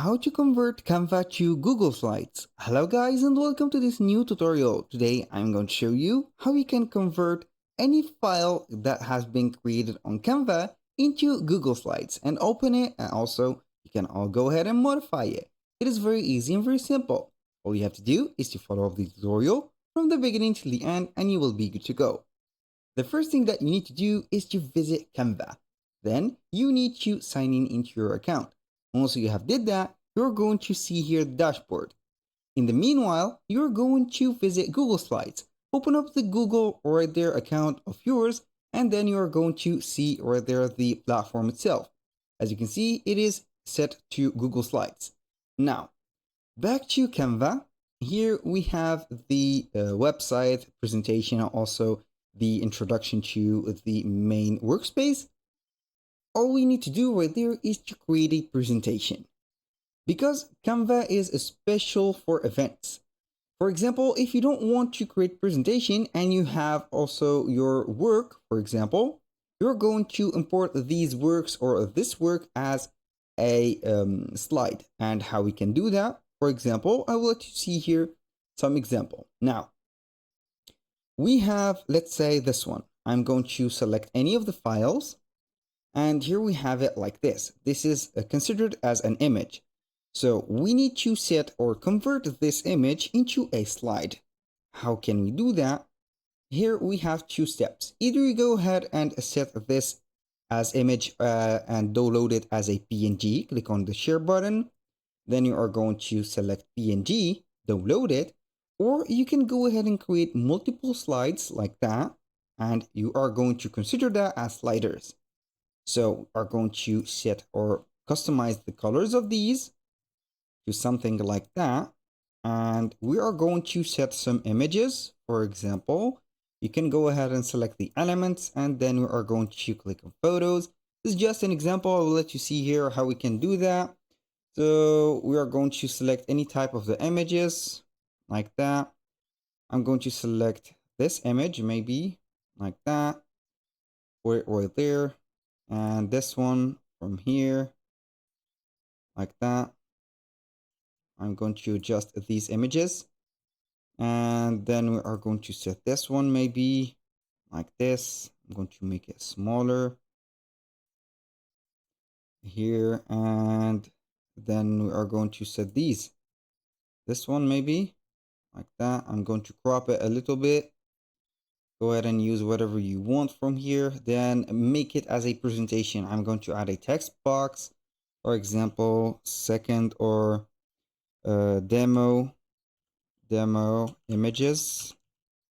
how to convert Canva to Google Slides. Hello guys and welcome to this new tutorial. Today I'm going to show you how you can convert any file that has been created on Canva into Google Slides and open it, and also you can all go ahead and modify it. It is very easy and very simple. All you have to do is to follow the tutorial from the beginning to the end and you will be good to go. The first thing that you need to do is to visit Canva. Then you need to sign in into your account. Once you have did that, you're going to see here the dashboard. In the meanwhile, you're going to visit Google Slides. Open up the Google right there account of yours, and then you are going to see right there the platform itself. As you can see, it is set to Google Slides. Now, back to Canva. Here we have the website presentation, and also the introduction to the main workspace. All we need to do right there is to create a presentation, because Canva is special for events. For example, if you don't want to create presentation and you have also your work, for example, you're going to import these works or this work as a slide. And how we can do that, for example, I will let you see here some example. Now, we have, let's say this one. I'm going to select any of the files. And here we have it like this. This is considered as an image. So we need to set or convert this image into a slide. How can we do that? Here we have two steps. Either you go ahead and set this as image and download it as a PNG. Click on the share button. Then you are going to select PNG, download it. Or you can go ahead and create multiple slides like that. And you are going to consider that as sliders. So are going to set or customize the colors of these to something like that. And we are going to set some images. For example, you can go ahead and select the elements, and then we are going to click on photos. This is just an example. I will let you see here how we can do that. So we are going to select any type of the images like that. I'm going to select this image, maybe like that, right there. And this one from here, like that. I'm going to adjust these images. And then we are going to set this one maybe like this. I'm going to make it smaller here. And then we are going to set these. This one maybe like that. I'm going to crop it a little bit. Go ahead and use whatever you want from here. Then make it as a presentation. I'm going to add a text box. For example, second or demo images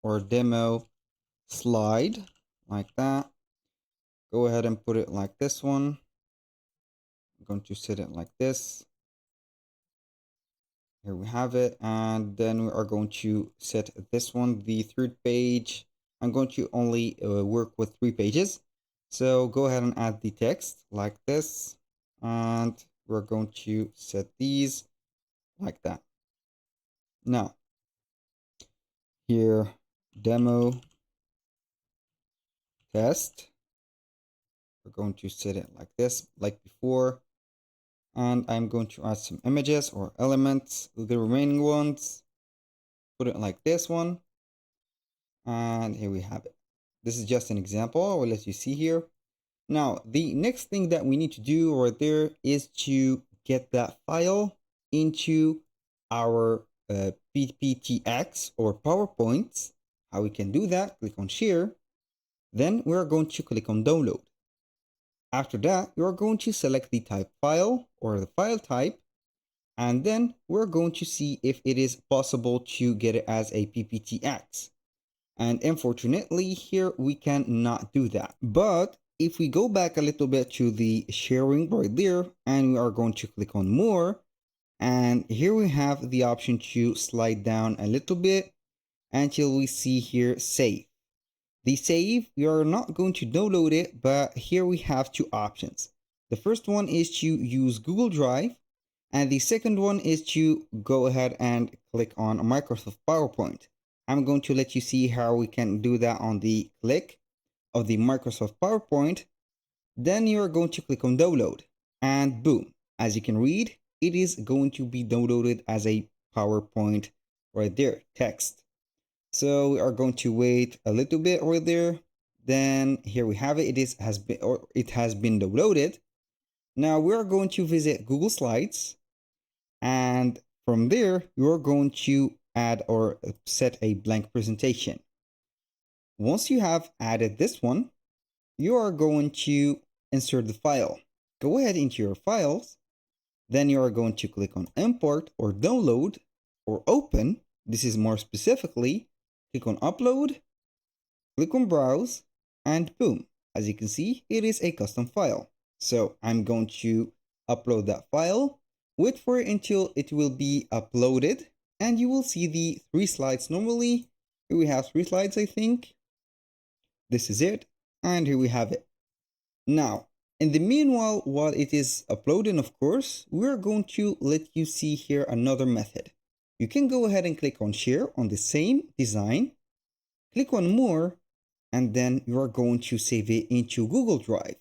or demo slide like that. Go ahead and put it like this one. I'm going to set it like this. Here we have it. And then we are going to set this one, the third page. I'm going to only work with 3 pages. So go ahead and add the text like this. And we're going to set these like that. Now, here, demo test. We're going to set it like this, like before. And I'm going to add some images or elements, the remaining ones. Put it like this one. And here we have it. This is just an example. I will let you see here. Now, the next thing that we need to do right there is to get that file into our PPTX or PowerPoints. How we can do that? Click on share. Then we are going to click on download. After that, you are going to select the type file or the file type. And then we're going to see if it is possible to get it as a PPTX. And unfortunately, here we cannot do that. But if we go back a little bit to the sharing right there, and we are going to click on more, and here we have the option to slide down a little bit until we see here save. The save, we are not going to download it, but here we have 2 options. The first one is to use Google Drive, and the second one is to go ahead and click on Microsoft PowerPoint. I'm going to let you see how we can do that on the click of the Microsoft PowerPoint. Then you're going to click on download, and boom, as you can read, it is going to be downloaded as a PowerPoint right there, text. So we are going to wait a little bit right there. Then here we have it. It has been downloaded. Now we are going to visit Google Slides, and from there you are going to add or set a blank presentation. Once you have added this one, you are going to insert the file. Go ahead into your files. Then you are going to click on import or download or open. This is more specifically, click on upload, click on browse, and boom. As you can see, it is a custom file. So I'm going to upload that file, wait for it until it will be uploaded, and you will see the 3 slides. Normally, here we have 3 slides, I think. This is it, and here we have it. Now, in the meanwhile, while it is uploading, of course, we're going to let you see here another method. You can go ahead and click on share on the same design, click on more, and then you are going to save it into Google Drive.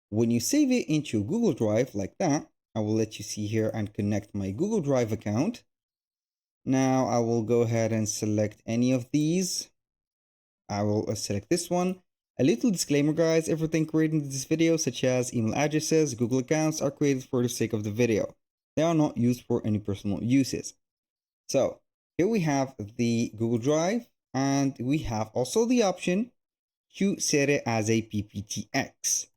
When you save it into Google Drive like that, I will let you see here and connect my Google Drive account. Now I will go ahead and select any of these. I will select this one. A little disclaimer, guys, everything created in this video, such as email addresses, Google accounts, are created for the sake of the video. They are not used for any personal uses. So here we have the Google Drive, and we have also the option to set it as a PPTX.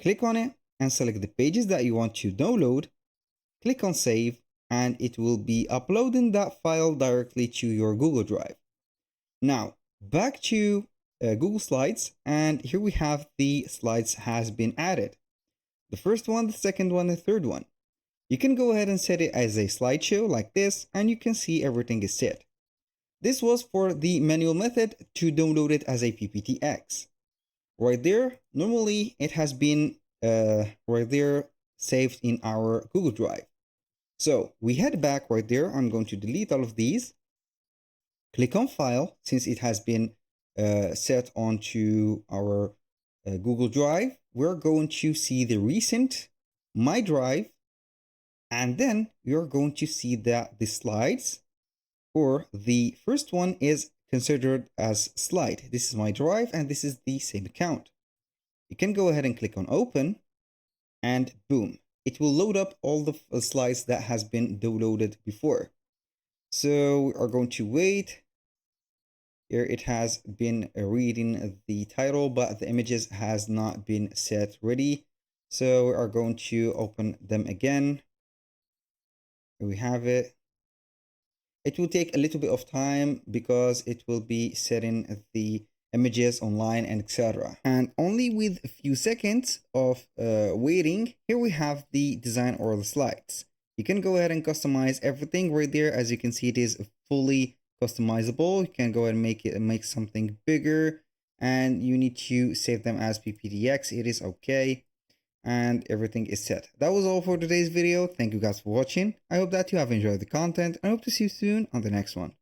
Click on it and select the pages that you want to download. Click on save, and it will be uploading that file directly to your Google Drive. Now, back to Google Slides, and here we have the slides has been added. The first one, the second one, the third one. You can go ahead and set it as a slideshow like this, and you can see everything is set. This was for the manual method to download it as a PPTX. Right there, normally it has been right there saved in our Google Drive. So we head back right there. I'm going to delete all of these. Click on File, since it has been set onto our Google Drive. We're going to see the recent My Drive, and then you're going to see that the slides, or the first one, is considered as slide. This is My Drive, and this is the same account. You can go ahead and click on Open, and boom, it will load up all the slides that has been downloaded before. So we are going to wait. Here it has been reading the title, but the images has not been set ready. So we are going to open them again. Here we have it. It will take a little bit of time because it will be setting the images online and etc. And only with a few seconds of waiting, here we have the design or the slides. You can go ahead and customize everything right there. As you can see, it is fully customizable. You can go ahead and make something bigger, and you need to save them as PPTX. It is okay, and everything is set. That was all for today's video. Thank you guys for watching. I hope that you have enjoyed the content. I hope to see you soon on the next one.